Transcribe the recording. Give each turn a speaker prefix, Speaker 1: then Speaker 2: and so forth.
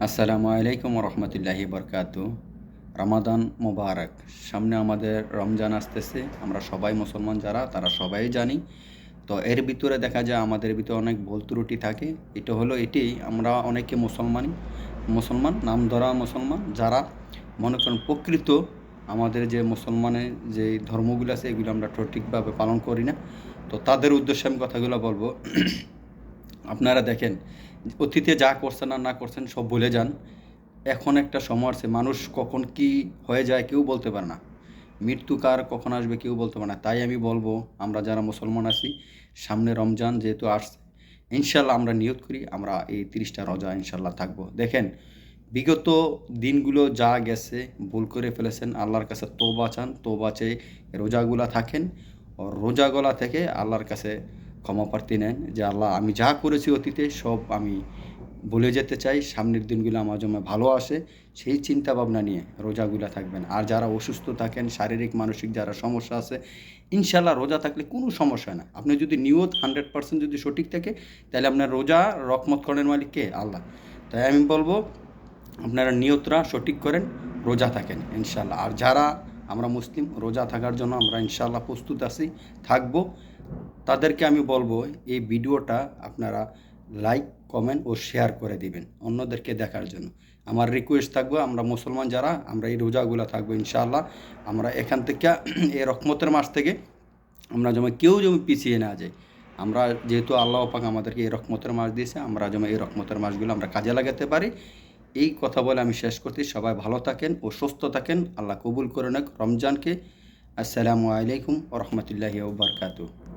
Speaker 1: আসসালামু আলাইকুম রহমতুল্লাহি বরকাতু। রমাদান মোবারক। সামনে আমাদের রমজান আসতেছে। আমরা সবাই মুসলমান যারা তারা সবাই জানি। তো এর ভিতরে দেখা যায় আমাদের ভিতরে অনেক ভুল ত্রুটি থাকে। এটা হলো এটি, আমরা অনেকে মুসলমান নাম ধরা মুসলমান যারা মনে করেন প্রকৃত আমাদের যে মুসলমানের যে ধর্মগুলো আছে এগুলো আমরা সঠিকভাবে পালন করি না। তো তাদের উদ্দেশ্যে আমি কথাগুলো বলবো। আপনারা দেখেন, অতীতে যা করছেন আর না করছেন সব ভুলে যান। এখন একটা সময় আছে, মানুষ কখন কি হয়ে যায় কেউ বলতে পারে না। মৃত্যু কার কখন আসবে কেউ বলতে পারে না। তাই আমি বলবো, আমরা যারা মুসলমান আছি, সামনে রমজান যেহেতু আসছে, ইনশাল্লাহ আমরা নিয়ত করি আমরা এই 30টা রোজা ইনশাল্লাহ থাকবো। দেখেন, বিগত দিনগুলো যা গেছে, ভুল করে ফেলেছেন, আল্লাহর কাছে তওবা চান, তওবা চেয়ে রোজাগুলা থাকেন। ও রোজাগুলা থেকে আল্লাহর কাছে ক্ষমা প্রার্থী নেন যে আল্লাহ, আমি যা করেছি অতীতে সব আমি ভুলে যেতে চাই, সামনের দিনগুলো আমার জন্য ভালো আসে, সেই চিন্তা ভাবনা নিয়ে রোজাগুলা থাকবেন। আর যারা অসুস্থ থাকেন, শারীরিক মানসিক যারা সমস্যা আছে, ইনশাল্লাহ রোজা থাকলে কোনো সমস্যা হয় না। আপনি যদি নিয়ত 100% যদি সঠিক থাকে, তাহলে আপনার রোজা রহমত করেন মালিক কে? আল্লাহ। তাই আমি বলবো, আপনারা নিয়তরা সঠিক করেন, রোজা থাকেন ইনশাল্লাহ। আর যারা আমরা মুসলিম, রোজা থাকার জন্য আমরা ইনশাল্লাহ প্রস্তুত আছি, থাকবো। তাদেরকে আমি বলবো, এই ভিডিওটা আপনারা লাইক, কমেন্ট ও শেয়ার করে দিবেন অন্যদেরকে দেখার জন্য। আমার রিকোয়েস্ট থাকবে, আমরা মুসলমান যারা আমরা এই রোজাগুলো থাকবো ইনশাআল্লাহ। আমরা এখান থেকে এই রহমতের মাস থেকে আমরা যেন কেউ যেন পিছিয়ে না যাই। আমরা যেহেতু আল্লাহ পাক আমাদেরকে এই রহমতের মাস দিয়েছে, আমরা যেন এই রহমতের মাসগুলো আমরা কাজে লাগাতে পারি। এই কথা বলে আমি শেষ করছি। সবাই ভালো থাকেন ও সুস্থ থাকেন। আল্লাহ কবুল করে নেক রমজানকে। আসসালামু আলাইকুম ওয়া রাহমাতুল্লাহি ওয়া বারাকাতুহু।